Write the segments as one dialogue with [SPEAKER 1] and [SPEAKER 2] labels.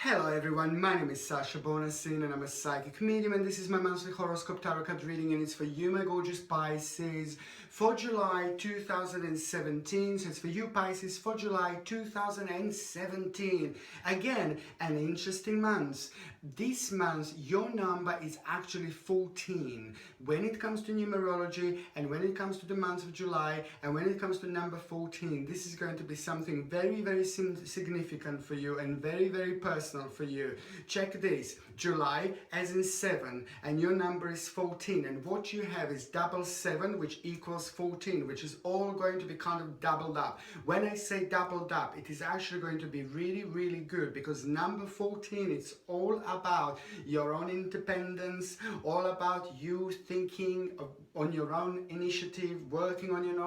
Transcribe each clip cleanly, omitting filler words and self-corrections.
[SPEAKER 1] Hello everyone, my name is Sasha Bonasin and I'm a psychic medium, and this is my monthly horoscope tarot card reading, and it's for you, my gorgeous Pisces, for July 2017. So it's for you, Pisces, for July 2017. Again, an interesting month. This month, your number is actually 14. When it comes to numerology, and when it comes to the month of July, and when it comes to number 14, this is going to be something very, very significant for you and very, very personal for you. Check this. July as in 7, and your number is 14, and what you have is double 7, which equals 14, which is all going to be kind of doubled up. When I say doubled up, it is actually going to be really, really good, because number 14, it's all about your own independence, all about you thinking on your own initiative, working on your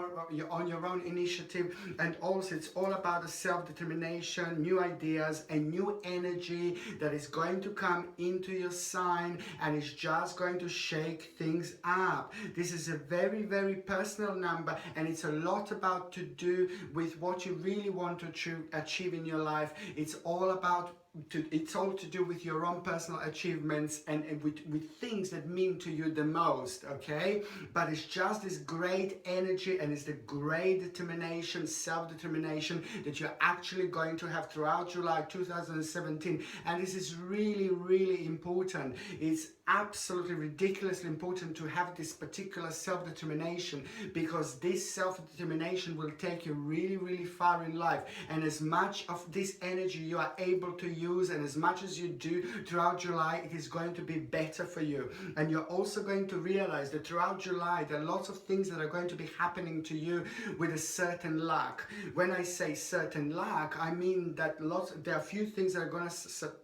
[SPEAKER 1] own initiative, and also it's all about the self-determination, new ideas, and new energy that is going to come into your sign, and it's just going to shake things up. This is a very, very personal number, and it's a lot about to do with what you really want to achieve in your life. It's all about it's all to do with your own personal achievements and with things that mean to you the most, okay? But it's just this great energy, and it's the great determination, self-determination that you're actually going to have throughout July 2017. And this is really, really important. It's absolutely ridiculously important to have this particular self-determination, because this self-determination will take you really, really far in life. And as much of this energy you are able to use, and as much as you do throughout July, it is going to be better for you. And you're also going to realize that throughout July there are lots of things that are going to be happening to you with a certain luck. When I say certain luck, I mean that there are a few things that are going to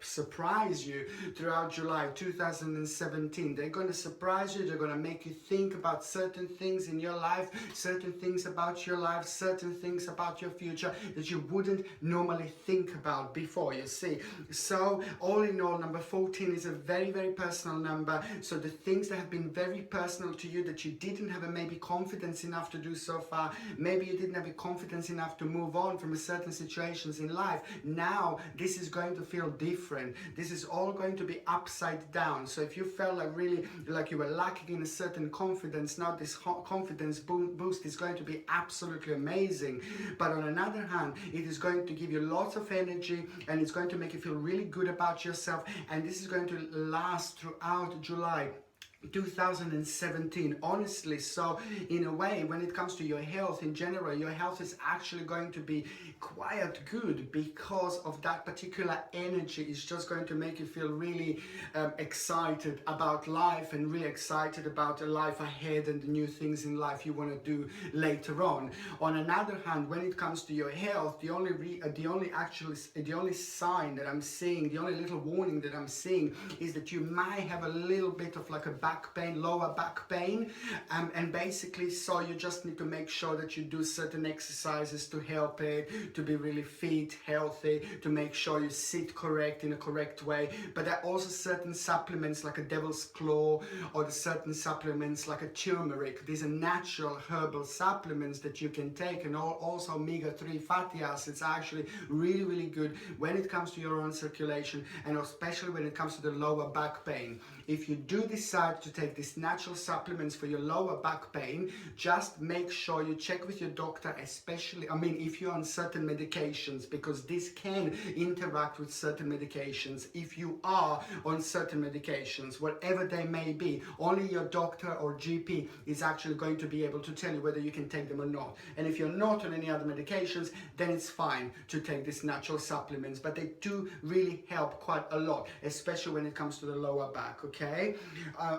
[SPEAKER 1] surprise you throughout July 2017. They're going to surprise you. They're going to make you think about certain things in your life, certain things about your life, certain things about your future that you wouldn't normally think about before, you see. So all in all, number 14 is a very, very personal number. So the things that have been very personal to you that you didn't have maybe confidence enough to do so far, maybe you didn't have confidence enough to move on from certain situations in life, now this is going to feel different. This is all going to be upside down. So if you felt like really like you were lacking in a certain confidence, now this confidence boost is going to be absolutely amazing. But on another hand, it is going to give you lots of energy, and it's going to make you feel really good about yourself, and this is going to last throughout July 2017, honestly. So in a way, when it comes to your health in general, your health is actually going to be quite good, because of that particular energy. It's just going to make you feel really excited about life, and really excited about the life ahead and the new things in life you want to do later on. On another hand, when it comes to your health, the only sign that I'm seeing, the only little warning that I'm seeing, is that you might have a little bit of like a back pain, lower back pain, and basically, so you just need to make sure that you do certain exercises to help it, to be really fit, healthy, to make sure you sit correct in a correct way. But there are also certain supplements like a devil's claw, or the certain supplements like a turmeric. These are natural herbal supplements that you can take, and also omega-3 fatty acids are actually really, really good when it comes to your own circulation, and especially when it comes to the lower back pain. If you do decide to take these natural supplements for your lower back pain, just make sure you check with your doctor, especially, if you're on certain medications, because this can interact with certain medications. If you are on certain medications, whatever they may be, only your doctor or GP is actually going to be able to tell you whether you can take them or not. And if you're not on any other medications, then it's fine to take these natural supplements, but they do really help quite a lot, especially when it comes to the lower back, okay?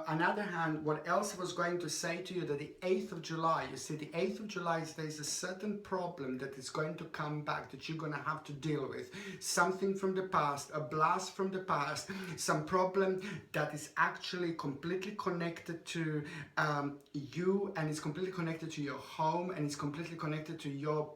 [SPEAKER 1] On the other hand, what else I was going to say to you, that the 8th of July, you see, the 8th of July, there's a certain problem that is going to come back, that you're going to have to deal with. Something from the past, a blast from the past, some problem that is actually completely connected to you, and it's completely connected to your home, and it's completely connected to your,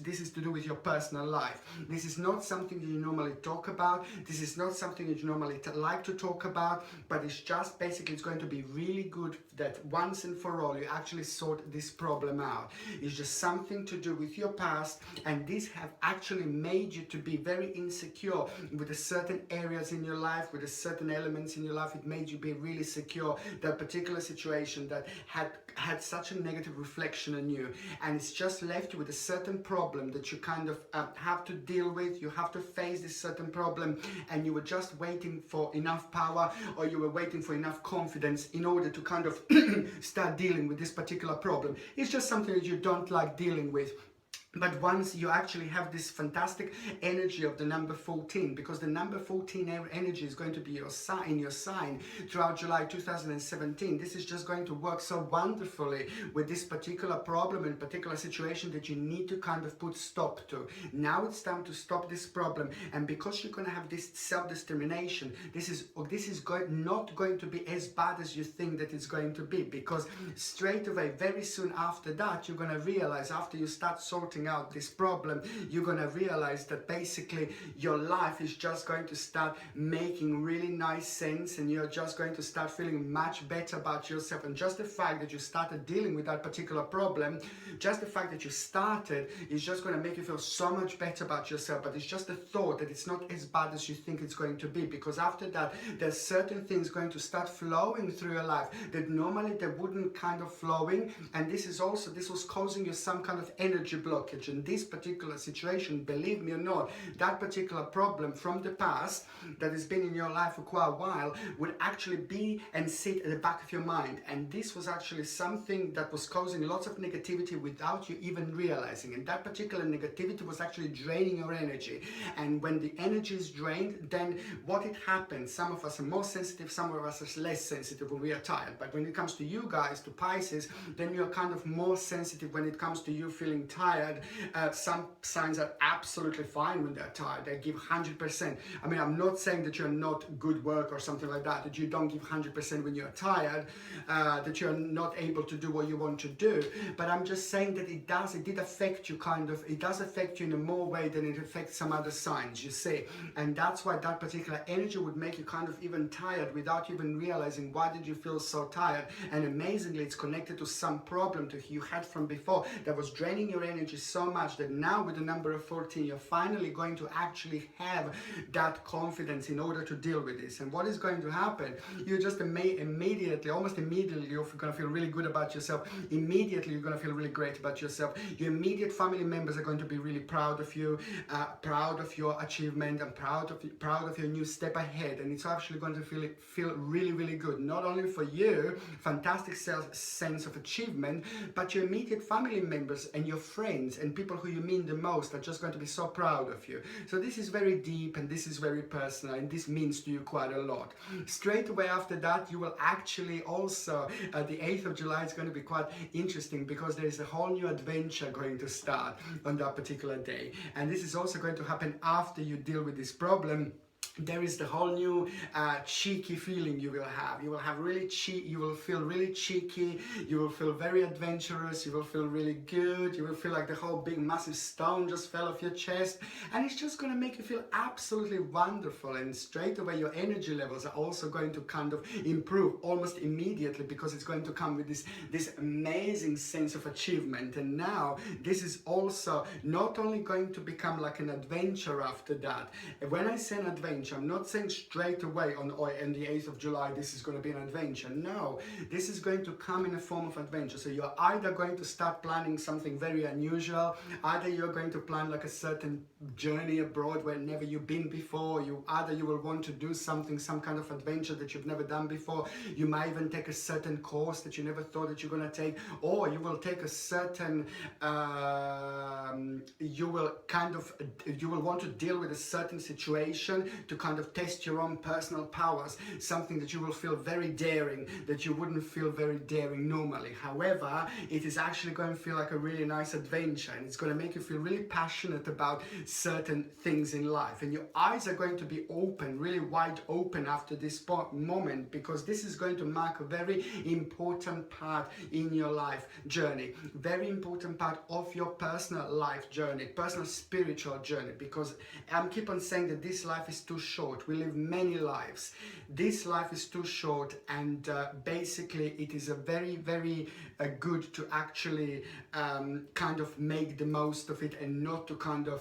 [SPEAKER 1] this is to do with your personal life. This is not something that you normally talk about. This is not something that you normally like to talk about, but it's just basically basically it's going to be really good that once and for all you actually sort this problem out. It's just something to do with your past, and this have actually made you to be very insecure with a certain areas in your life, with a certain elements in your life. It made you be really secure. That particular situation that had such a negative reflection on you, and it's just left you with a certain problem that you kind of have to deal with. You have to face this certain problem, and you were just waiting for enough power, or you were waiting for enough confidence in order to kind of start dealing with this particular problem. It's just something that you don't like dealing with. But once you actually have this fantastic energy of the number 14, because the number 14 energy is going to be in your sign throughout July 2017, this is just going to work so wonderfully with this particular problem and particular situation that you need to kind of put stop to. Now it's time to stop this problem, and because you're going to have this self-determination, this is not going to be as bad as you think that it's going to be, because straight away, very soon after that, you're going to realize, after you start sorting out this problem, you're going to realize that basically your life is just going to start making really nice sense, and you're just going to start feeling much better about yourself. And just the fact that you started dealing with that particular problem, just the fact that you started, is just going to make you feel so much better about yourself. But it's just the thought that it's not as bad as you think it's going to be, because after that there's certain things going to start flowing through your life that normally they wouldn't kind of flowing, and this was causing you some kind of energy blockage. In this particular situation, believe me or not, that particular problem from the past that has been in your life for quite a while would actually be and sit at the back of your mind, and this was actually something that was causing lots of negativity without you even realizing, and that particular negativity was actually draining your energy. And when the energy is drained, then what it happens, some of us are more sensitive, some of us are less sensitive when we are tired. But when it comes to you guys, to Pisces, then you're kind of more sensitive when it comes to you feeling tired. Some signs are absolutely fine when they're tired. They give 100%. I mean, I'm not saying that you're not good work or something like that, that you don't give 100% when you're tired, that you're not able to do what you want to do. But I'm just saying that it did affect you it does affect you in a more way than it affects some other signs, you see. And that's why that particular energy would make you kind of even tired without even realizing why did you feel so tired. And amazingly, it's connected to some problem that you had from before that was draining your energy so much that now with the number of 14, you're finally going to actually have that confidence in order to deal with this. And what is going to happen? You just almost immediately, you're going to feel really good about yourself. Immediately, you're going to feel really great about yourself. Your immediate family members are going to be really proud of you, proud of your achievement, and proud of your new step ahead. And it's actually going to feel really, really good. Not only for you, fantastic sense of achievement, but your immediate family members and your friends and people who you mean the most are just going to be so proud of you. So this is very deep, and this is very personal, and this means to you quite a lot. Straight away after that, you will actually also, the 8th of July is going to be quite interesting, because there is a whole new adventure going to start on that particular day. And this is also going to happen after you deal with this problem. There is the whole new cheeky feeling you will have. You will have you will feel really cheeky, you will feel very adventurous, you will feel really good, you will feel like the whole big massive stone just fell off your chest, and it's just going to make you feel absolutely wonderful. And straight away your energy levels are also going to kind of improve almost immediately, because it's going to come with this amazing sense of achievement. And now this is also not only going to become like an adventure after that. When I say an adventure, I'm not saying straight away on the 8th of July this is going to be an adventure. No, this is going to come in a form of adventure. So you're either going to start planning something very unusual, either you're going to plan like a certain journey abroad where never you've been before, either you will want to do some kind of adventure that you've never done before. You might even take a certain course that you never thought that you're going to take, or you will take a certain you will want to deal with a certain situation to kind of test your own personal powers, something that you will feel very daring, that you wouldn't feel very daring normally. However, it is actually going to feel like a really nice adventure, and it's going to make you feel really passionate about certain things in life, and your eyes are going to be open, really wide open after this moment, because this is going to mark a very important part in your life journey, very important part of your personal life journey, personal spiritual journey, because I keep on saying that this life is too too short. We live many lives. This life is too short, and basically it is a very good to actually kind of make the most of it, and not to kind of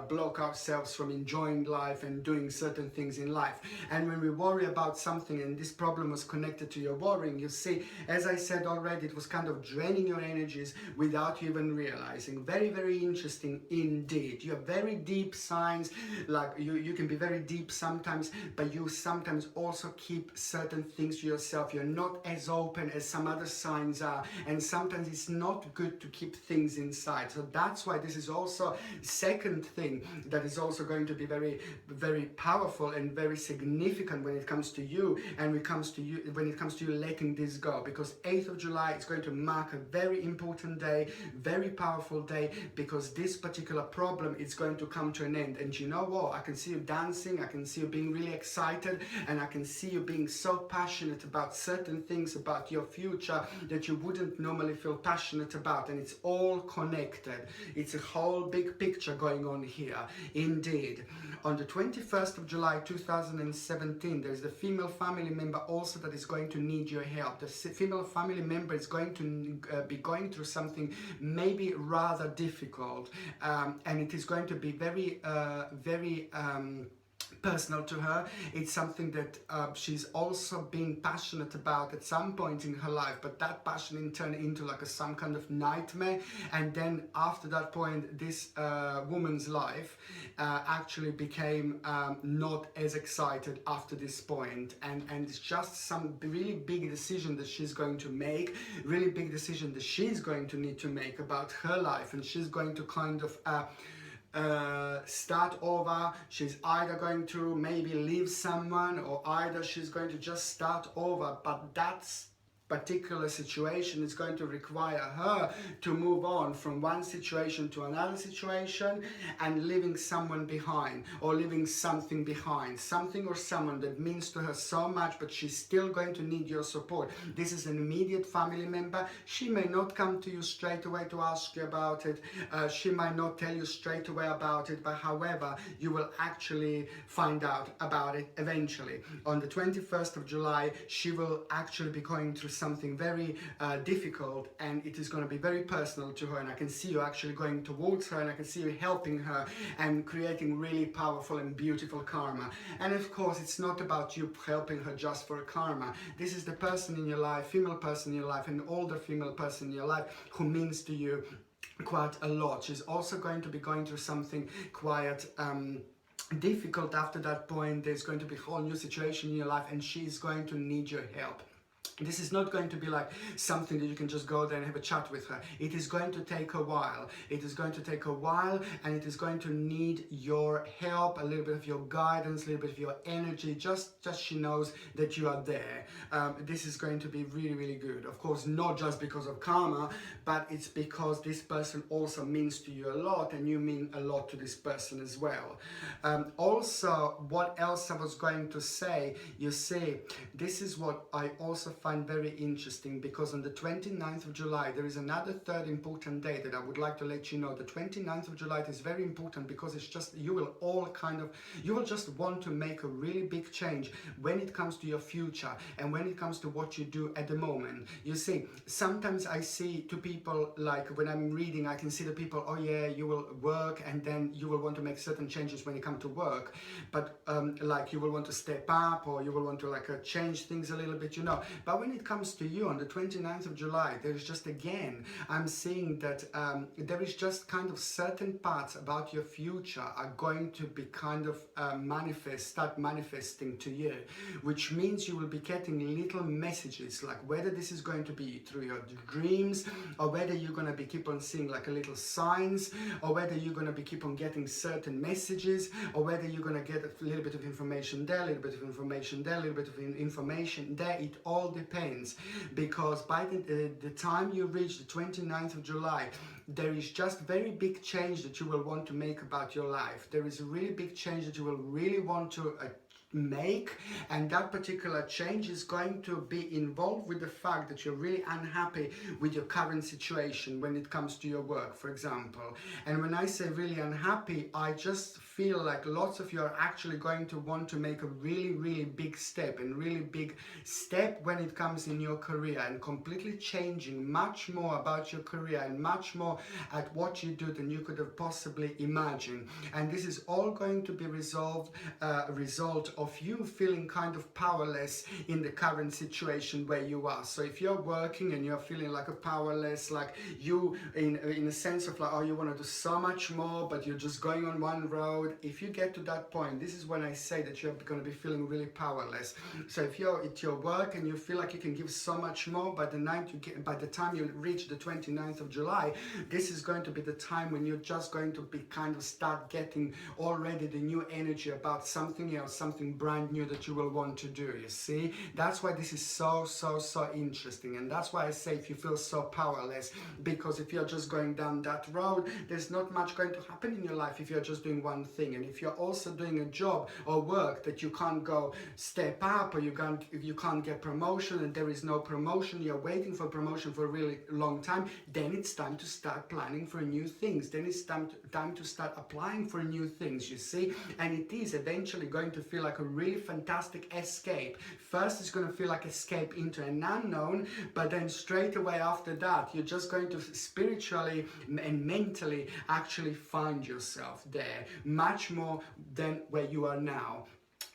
[SPEAKER 1] block ourselves from enjoying life and doing certain things in life. And when we worry about something, and this problem was connected to your worrying, you see, as I said already, it was kind of draining your energies without you even realizing. Very interesting indeed. You have very deep signs, like you can be very deep sometimes, but you sometimes also keep certain things to yourself. You're not as open as some other signs are, and sometimes it's not good to keep things inside. So that's why this is also second thing that is also going to be very powerful and very significant when it comes to you, and when it comes to you letting this go, because 8th of July is going to mark a very important day, very powerful day, because this particular problem is going to come to an end. And you know what? I can see you dancing, I can see you being really excited, and I can see you being so passionate about certain things about your future that you wouldn't normally feel passionate about, and it's all connected. It's a whole big picture going on here indeed. On the 21st of July 2017, there's the female family member also that is going to need your help. The female family member is going to be going through something maybe rather difficult, and it is going to be very personal to her. It's something that she's also been passionate about at some point in her life, but that passion turned into like some kind of nightmare. And then after that point, this woman's life actually became not as excited after this point, and it's just some really big decision that she's going to make, really big decision that she's going to need to make about her life, and she's going to kind of start over. She's either going to maybe leave someone, or either she's going to just start over, but that's particular situation is going to require her to move on from one situation to another situation, and leaving someone behind, or leaving something behind, something or someone that means to her so much, but she's still going to need your support. This is an immediate family member. She may not come to you straight away to ask you about it. She might not tell you straight away about it, but however, you will actually find out about it eventually. On the 21st of July, she will actually be going through something very difficult, and it is going to be very personal to her, and I can see you actually going towards her, and I can see you helping her and creating really powerful and beautiful karma. And of course, it's not about you helping her just for a karma. This is the person in your life, female person in your life, an older female person in your life who means to you quite a lot. She's also going to be going through something quite difficult after that point. There's going to be a whole new situation in your life, and she's going to need your help. This is not going to be like something that you can just go there and have a chat with her. It is going to take a while. It is going to take a while, and it is going to need your help, a little bit of your guidance, a little bit of your energy, just she knows that you are there. This is going to be really good. Of course, not just because of karma, but it's because this person also means to you a lot, and you mean a lot to this person as well. Also, what else I was going to say, you see, this is what I also find very interesting, because on the 29th of July there is another third important day that I would like to let you know. The 29th of July is very important because it's just, you will just want to make a really big change when it comes to your future and when it comes to what you do at the moment. You see, sometimes I see to people, like when I'm reading, I can see the people, oh yeah, you will work and then you will want to make certain changes when you come to work, but like you will want to step up, or you will want to like change things a little bit, you know. But when it comes to you on the 29th of July, there's just, again, I'm seeing that there is just kind of certain parts about your future are going to be kind of start manifesting to you, which means you will be getting little messages, like whether this is going to be through your dreams, or whether you're going to be keep on seeing like a little signs, or whether you're going to be keep on getting certain messages, or whether you're going to get a little bit of information there, a little bit of information there, a little bit of information there. It all depends, because by the time you reach the 29th of July, there is just very big change that you will want to make about your life. There is a really big change that you will really want to make, and that particular change is going to be involved with the fact that you're really unhappy with your current situation when it comes to your work, for example. And when I say really unhappy, I just feel like lots of you are actually going to want to make a really big step, and really big step when it comes in your career, and completely changing much more about your career and much more at what you do than you could have possibly imagined. And this is all going to be result of you feeling kind of powerless in the current situation where you are. So if you're working and you're feeling like a powerless, like you in a sense of like, oh, you want to do so much more, but you're just going on one road. If you get to that point, this is when I say that you're going to be feeling really powerless. So if you're at your work and you feel like you can give so much more, by the time you reach the 29th of July, this is going to be the time when you're just going to be kind of start getting already the new energy about something else, something brand new that you will want to do. You see, that's why this is so interesting. And that's why I say if you feel so powerless, because if you're just going down that road, there's not much going to happen in your life if you're just doing one thing. And if you're also doing a job or work that you can't go step up, or you can't get promotion, and there is no promotion, you're waiting for promotion for a really long time, then it's time to start planning for new things. Then it's time to start applying for new things, you see. And it is eventually going to feel like a really fantastic escape. First, it's going to feel like escape into an unknown, but then straight away after that, you're just going to spiritually and mentally actually find yourself there much more than where you are now.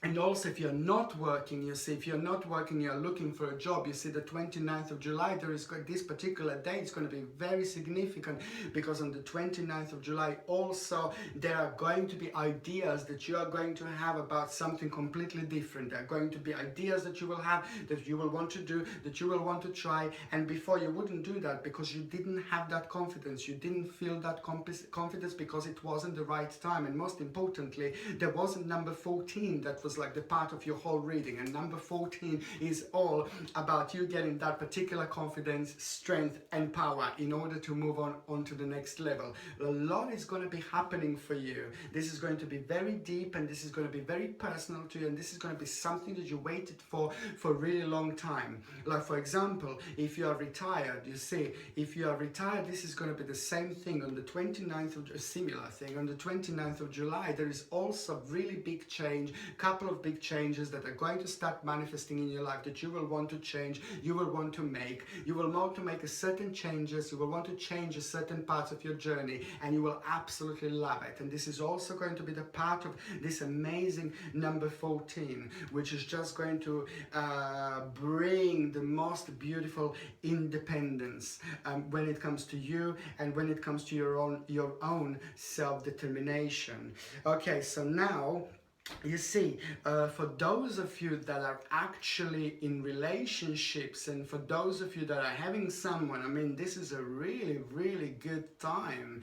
[SPEAKER 1] And also, if you're not working, you see, if you're not working, you're looking for a job, you see, the 29th of July, there is this particular day, it's going to be very significant, because on the 29th of July also, there are going to be ideas that you are going to have about something completely different. There are going to be ideas that you will have, that you will want to do, that you will want to try, and before you wouldn't do that because you didn't have that confidence, you didn't feel that confidence because it wasn't the right time. And most importantly, there wasn't number 14 that was like the part of your whole reading, and number 14 is all about you getting that particular confidence, strength and power in order to move on to the next level. A lot is going to be happening for you. This is going to be very deep, and this is going to be very personal to you, and this is going to be something that you waited for a really long time. Like, for example, if you are retired, you see, if you are retired, this is going to be the same thing on the 29th of, a similar thing on the 29th of July. There is also really big change, couple of big changes that are going to start manifesting in your life, that you will want to change, you will want to make. You will want to make a certain changes, you will want to change a certain part of your journey, and you will absolutely love it. And this is also going to be the part of this amazing number 14, which is just going to bring the most beautiful independence when it comes to you, and when it comes to your own self-determination. Okay, so now, you see, for those of you that are actually in relationships, and for those of you that are having someone, I mean, this is a really good time,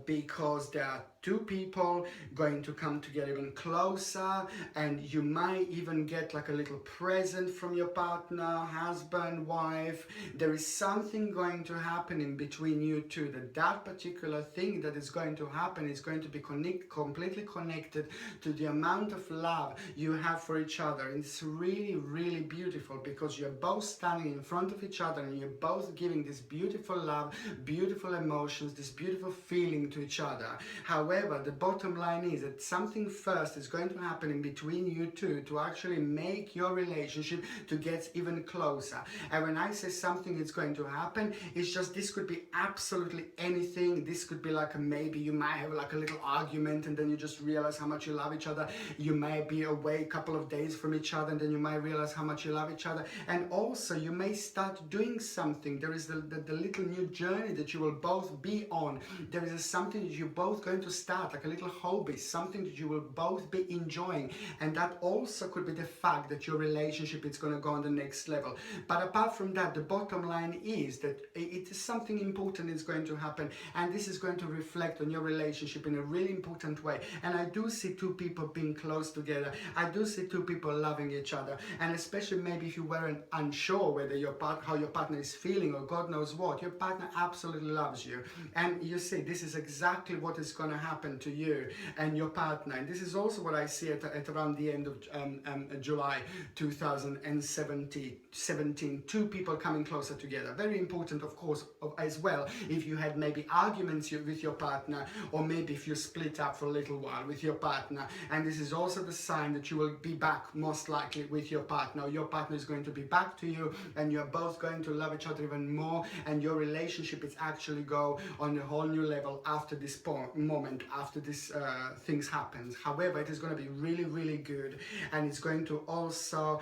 [SPEAKER 1] because there are two people going to come together even closer, and you might even get like a little present from your partner, husband, wife. There is something going to happen in between you two, that particular thing that is going to happen is going to be completely connected to the amount of love you have for each other. And it's really beautiful, because you're both standing in front of each other, and you're both giving this beautiful love, beautiful emotions, this beautiful feeling to each other. However, the bottom line is that something first is going to happen in between you two to actually make your relationship to get even closer. And when I say something is going to happen, it's just, this could be absolutely anything. This could be like maybe you might have like a little argument, and then you just realize how much you love each other. You may be away a couple of days from each other, and then you might realize how much you love each other. And also you may start doing something. There is the little new journey that you will both be on. There is something that you're both going to start, like a little hobby, something that you will both be enjoying. And that also could be the fact that your relationship is going to go on the next level. But apart from that, the bottom line is that it is something important is going to happen, and this is going to reflect on your relationship in a really important way. And I do see two people being close together. I do see two people loving each other, and especially maybe if you weren't unsure whether how your partner is feeling, or God knows what, your partner absolutely loves you. And you see, this is exactly what is going to happen to you and your partner. And this is also what I see at around the end of July 2017. Two people coming closer together. Very important, of course, as well, if you had maybe arguments with your partner, or maybe if you split up for a little while with your partner. And this is also the sign that you will be back, most likely, with your partner. Your partner is going to be back to you, and you're both going to love each other even more, and your relationship is actually go on a whole new level after this moment, after this things happens. However, it is going to be really, really good, and it's going to also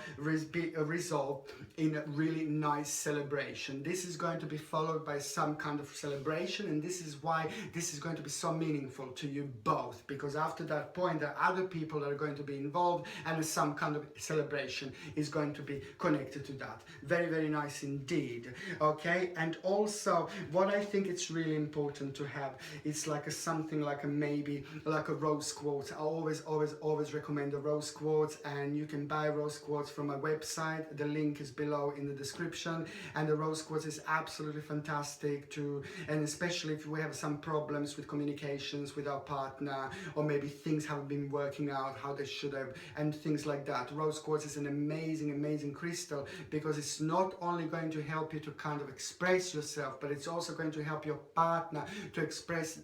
[SPEAKER 1] be resolved in a really nice celebration. This is going to be followed by some kind of celebration, and this is why this is going to be so meaningful to you both, because after that point there are other people that are going to be involved, and some kind of celebration is going to be connected to that. Very, very nice indeed. Okay, and also what I think it's really important to have, it's like something like maybe like a rose quartz. I always recommend a rose quartz, and you can buy rose quartz from my website. The link is below in the description, and the rose quartz is absolutely fantastic too, and especially if we have some problems with communications with our partner, or maybe things haven't been working out how they should have, and things like that. Rose quartz is an amazing crystal, because it's not only going to help you to kind of express yourself, but it's also going to help your partner to express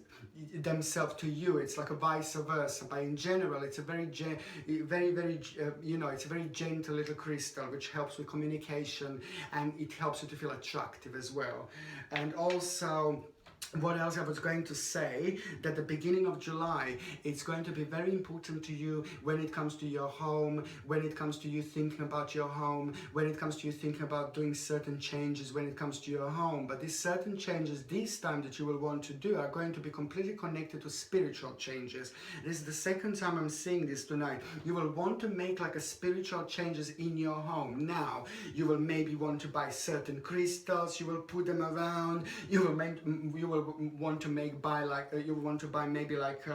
[SPEAKER 1] themselves to you. It's like a vice versa. But in general, it's a very it's a very gentle little crystal, which helps with communication, and it helps you to feel attractive as well. And also, what else I was going to say, that the beginning of July, it's going to be very important to you when it comes to your home, when it comes to you thinking about your home, when it comes to you thinking about doing certain changes when it comes to your home. But these certain changes this time that you will want to do are going to be completely connected to spiritual changes. This is the second time I'm seeing this tonight. You will want to make like a spiritual changes in your home. Now, you will maybe want to buy certain crystals, you will put them around, you will want to buy maybe like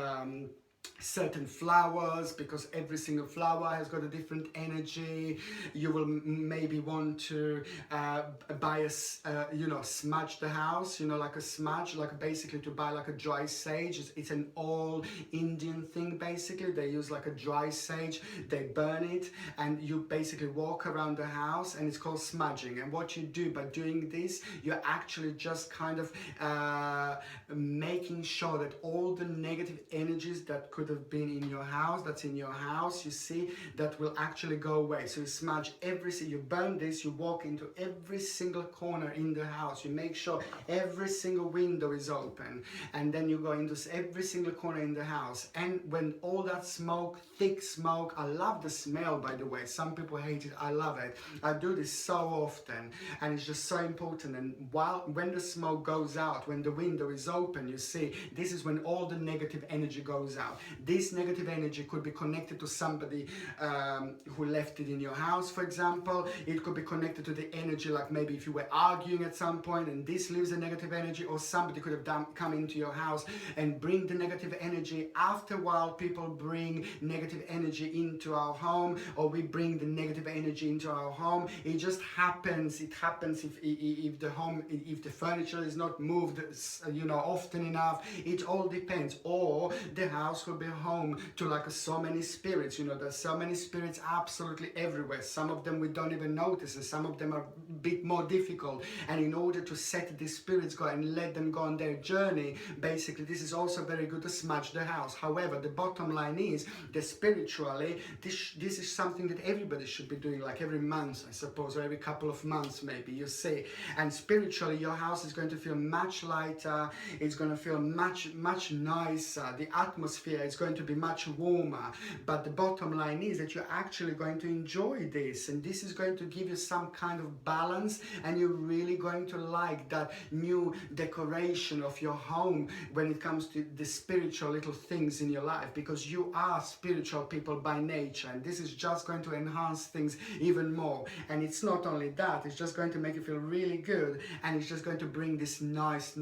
[SPEAKER 1] certain flowers, because every single flower has got a different energy. You will maybe want to buy smudge the house, like a smudge, like basically to buy like a dry sage. It's an old Indian thing. Basically they use like a dry sage, they burn it, and you basically walk around the house, and it's called smudging. And what you do by doing this, you're actually just kind of making sure that all the negative energies that could have been in your house, you see, that will actually go away. So you smudge you burn this, you walk into every single corner in the house, you make sure every single window is open, and then you go into every single corner in the house. And when all that smoke, thick smoke, I love the smell, by the way, some people hate it, I love it. I do this so often, and it's just so important. And when the smoke goes out, when the window is open, you see, this is when all the negative energy goes out. This negative energy could be connected to somebody who left it in your house, for example. It could be connected to the energy, like maybe if you were arguing at some point and this leaves a negative energy, or somebody could have come into your house and bring the negative energy. After a while, people bring negative energy into our home, or we bring the negative energy into our home. It just happens. It happens if the furniture is not moved often enough. It all depends. Or the house will be home to like so many spirits. There's so many spirits absolutely everywhere. Some of them we don't even notice, and some of them are a bit more difficult. And in order to set these spirits go and let them go on their journey, basically this is also very good to smudge the house. However, the bottom line is that spiritually, this is something that everybody should be doing, like every month, I suppose, or every couple of months maybe, you see. And spiritually, your house is going to feel much lighter. It's going to feel much nicer. The atmosphere it's going to be much warmer, but the bottom line is that you're actually going to enjoy this, and this is going to give you some kind of balance, and you're really going to like that new decoration of your home when it comes to the spiritual little things in your life, because you are spiritual people by nature, and this is just going to enhance things even more. And it's not only that, it's just going to make you feel really good, and it's just going to bring this nice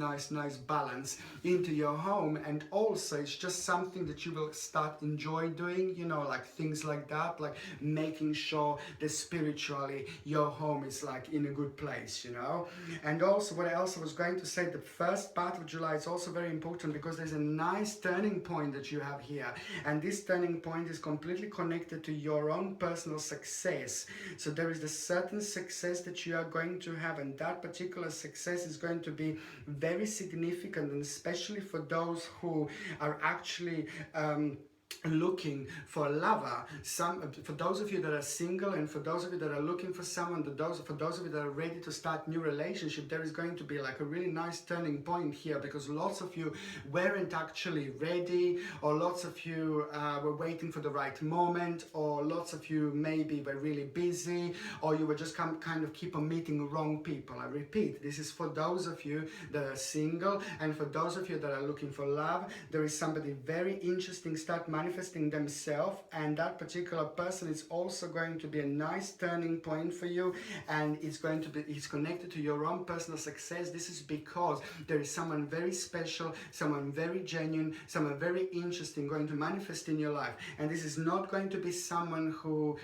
[SPEAKER 1] balance into your home. And also it's just something that you will start enjoy doing, you know, like things like that, like making sure that spiritually your home is like in a good place, you know. And also what else I was going to say, the first part of July is also very important because there's a nice turning point that you have here, and this turning point is completely connected to your own personal success. So there is a certain success that you are going to have, and that particular success is going to be very significant, and especially for those who are actually looking for a lover. For those of you that are single, and for those of you that are looking for someone, for those of you that are ready to start new relationship, there is going to be like a really nice turning point here, because lots of you weren't actually ready, or lots of you were waiting for the right moment, or lots of you maybe were really busy, or you were just kind of keep on meeting wrong people. I repeat, this is for those of you that are single, and for those of you that are looking for love, there is somebody very interesting start manifesting themselves, and that particular person is also going to be a nice turning point for you, and it's connected to your own personal success. This is because there is someone very special, someone very genuine, someone very interesting going to manifest in your life. And this is not going to be someone who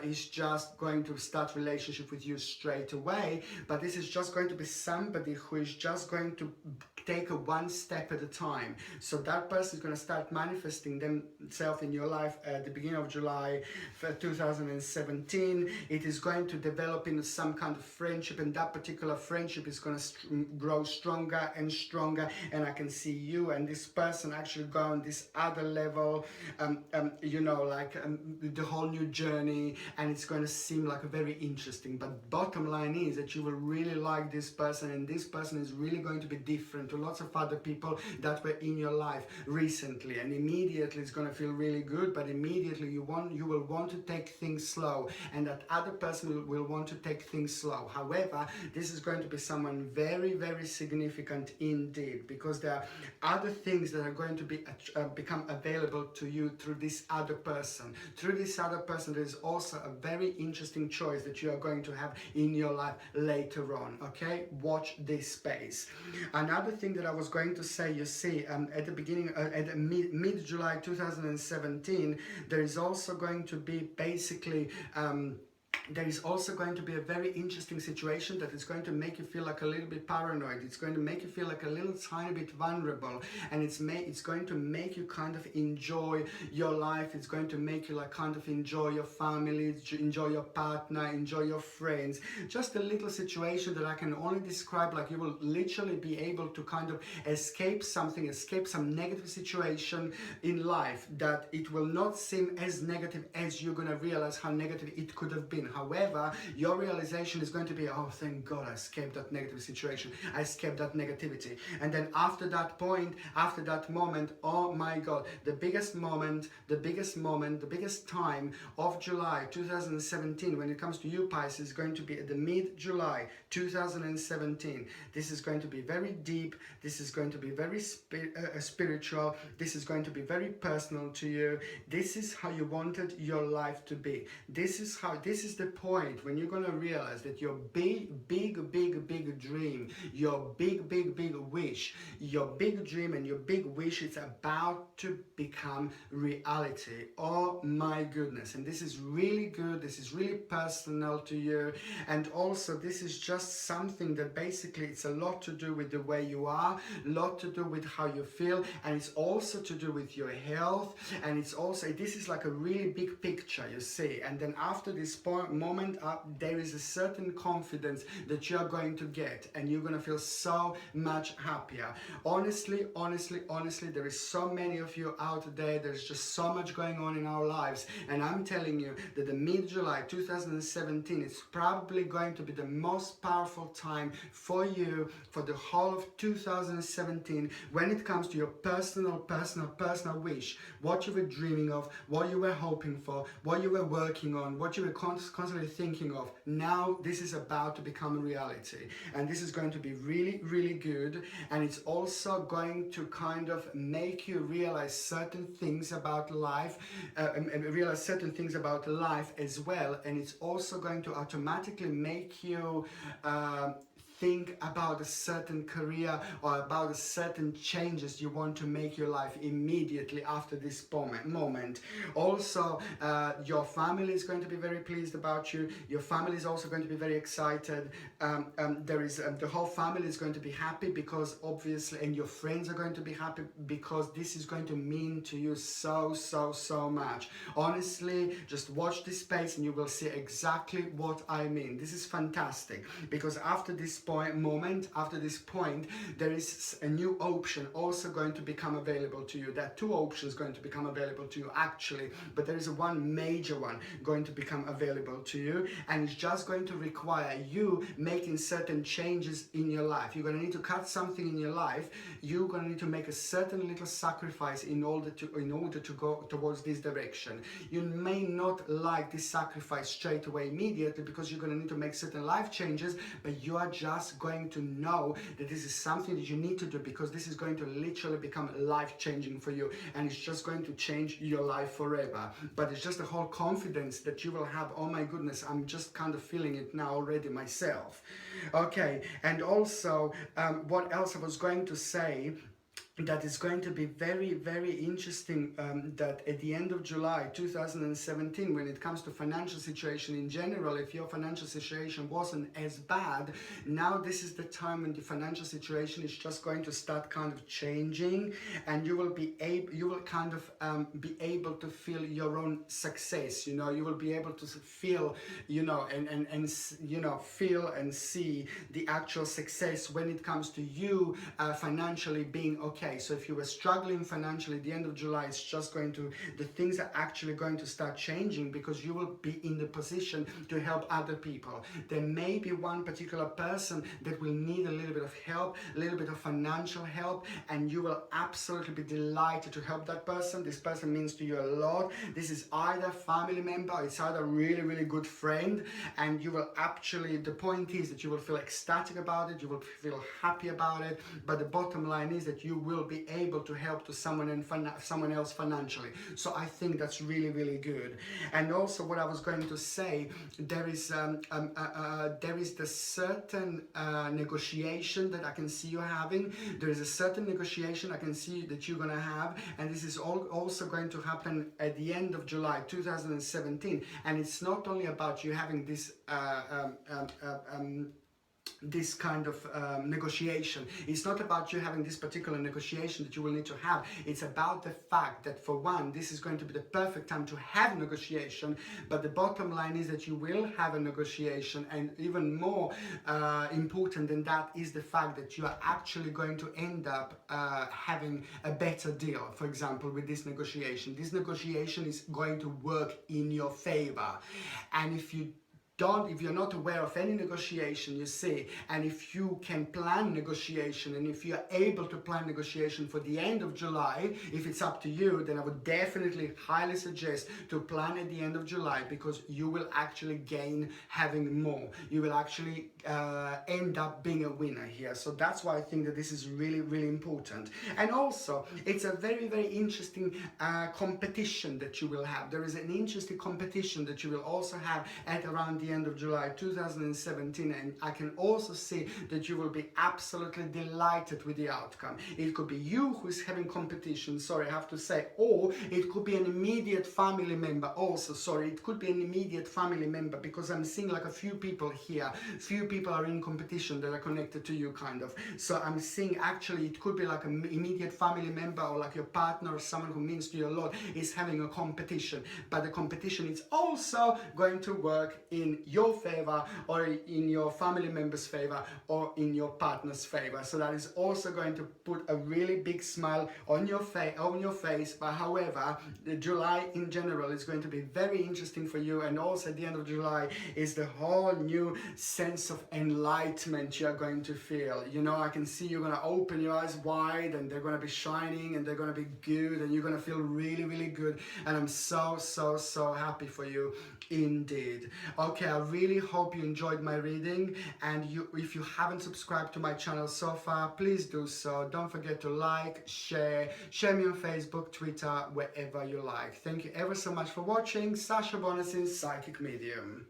[SPEAKER 1] is just going to start relationship with you straight away, but this is just going to be somebody who is just going to take a one step at a time. So that person is going to start manifesting themselves in your life at the beginning of July 2017. It is going to develop into some kind of friendship, and that particular friendship is going to grow stronger and stronger, and I can see you and this person actually go on this other level, you know, like the whole new journey, and it's going to seem like very interesting. But bottom line is that you will really like this person, and this person is really going to be different to lots of other people that were in your life recently, and immediately it's going to feel really good, but immediately you will want to take things slow, and that other person will want to take things slow. However, this is going to be someone very significant indeed, because there are other things that are going to be become available to you through this other person. Through this other person, there is also a very interesting choice that you are going to have in your life later on. Okay, watch this space. Another thing that I was going to say, you see, at the beginning, at mid-July 2017, there is also going to be basically there is also going to be a very interesting situation that is going to make you feel like a little bit paranoid. It's going to make you feel like a little tiny bit vulnerable, and it's going to make you kind of enjoy your life. It's going to make you like kind of enjoy your family, enjoy your partner, enjoy your friends. Just a little situation that I can only describe like you will literally be able to kind of escape some negative situation in life, that it will not seem as negative as you're going to realize how negative it could have been. However, your realization is going to be, oh, thank God I escaped that negative situation. I escaped that negativity. And then after that point, after that moment, oh my God, the biggest time of July 2017 when it comes to you, Pisces, is going to be at the mid-July 2017. This is going to be very deep. This is going to be very spiritual. This is going to be very personal to you. This is how you wanted your life to be. This is the point when you're going to realize that your big dream, your big wish, your big dream and your big wish is about to become reality. Oh my goodness. And this is really good. This is really personal to you. And also this is just something that basically it's a lot to do with the way you are, a lot to do with how you feel, and it's also to do with your health, and it's also, this is like a really big picture, you see. And then after this point, moment up, there is a certain confidence that you're going to get, and you're going to feel so much happier. Honestly, there is so many of you out there. There's just so much going on in our lives, and I'm telling you that the mid-July 2017 is probably going to be the most powerful time for you for the whole of 2017 when it comes to your personal wish, what you were dreaming of, what you were hoping for, what you were working on, what you were constantly thinking of. Now this is about to become a reality, and this is going to be really good, and it's also going to kind of make you realize certain things about life, as well, and it's also going to automatically make you think about a certain career or about a certain changes you want to make your life immediately after this moment. Also, your family is going to be very pleased about you. Your family is also going to be very excited. The whole family is going to be happy because obviously, and your friends are going to be happy because this is going to mean to you so much. Honestly, just watch this space and you will see exactly what I mean. This is fantastic because after this point, there is a new option also going to become available to you. There are two options going to become available to you actually, but there is one major one going to become available to you, and it's just going to require you making certain changes in your life. You're going to need to cut something in your life. You're going to need to make a certain little sacrifice in order to go towards this direction. You may not like this sacrifice straight away immediately because you're going to need to make certain life changes, but you are just going to know that this is something that you need to do because this is going to literally become life-changing for you, and it's just going to change your life forever. But it's just the whole confidence that you will have. Oh my goodness, I'm just kind of feeling it now already myself. Okay, and also what else I was going to say that is going to be very interesting, that at the end of July 2017, when it comes to financial situation in general, if your financial situation wasn't as bad, now this is the time when the financial situation is just going to start kind of changing, and you will be able to feel your own success. You will be able to feel, feel and see the actual success when it comes to you financially being okay. So if you were struggling financially at the end of July, it's just the things are actually going to start changing because you will be in the position to help other people. There may be one particular person that will need a little bit of help, a little bit of financial help, and you will absolutely be delighted to help that person. This person means to you a lot. This is either family member, or it's either a really good friend, and you will actually, the point is that you will feel ecstatic about it, you will feel happy about it, but the bottom line is that you will be able to help to someone else financially. So I think that's really good. And also what I was going to say, there is the certain negotiation that I can see you having. There is a certain negotiation I can see that you're gonna have, and this is also going to happen at the end of July 2017. And it's not only about you having this this kind of negotiation. It's not about you having this particular negotiation that you will need to have. It's about the fact that, for one, this is going to be the perfect time to have negotiation, but the bottom line is that you will have a negotiation, and even more important than that is the fact that you are actually going to end up having a better deal. For example, with this negotiation is going to work in your favor. And if you're not aware of any negotiation, you see, and if you can plan negotiation, and if you're able to plan negotiation for the end of July, if it's up to you, then I would definitely highly suggest to plan at the end of July, because you will actually gain having more. You will actually end up being a winner here. So that's why I think that this is really important. And also, it's a very interesting competition that you will have. There is an interesting competition that you will also have at around the end of July 2017, and I can also see that you will be absolutely delighted with the outcome. It could be you who's having competition, sorry, I have to say, or it could be an immediate family member also, sorry, it could be an immediate family member, because I'm seeing like a few people here, few people are in competition that are connected to you, kind of. So I'm seeing actually it could be like an immediate family member, or like your partner or someone who means to you a lot is having a competition, but the competition is also going to work in your favor, or in your family member's favor, or in your partner's favor. So that is also going to put a really big smile on your face. But however, the July in general is going to be very interesting for you, and also at the end of July is the whole new sense of enlightenment you're going to feel. You know, I can see you're going to open your eyes wide, and they're going to be shining, and they're going to be good, and you're going to feel really, really good. And I'm so happy for you indeed. Okay, I really hope you enjoyed my reading, and if you haven't subscribed to my channel so far, please do so. Don't forget to like, share me on Facebook, Twitter, wherever you like. Thank you ever so much for watching. Sasha Bonasin, Psychic Medium.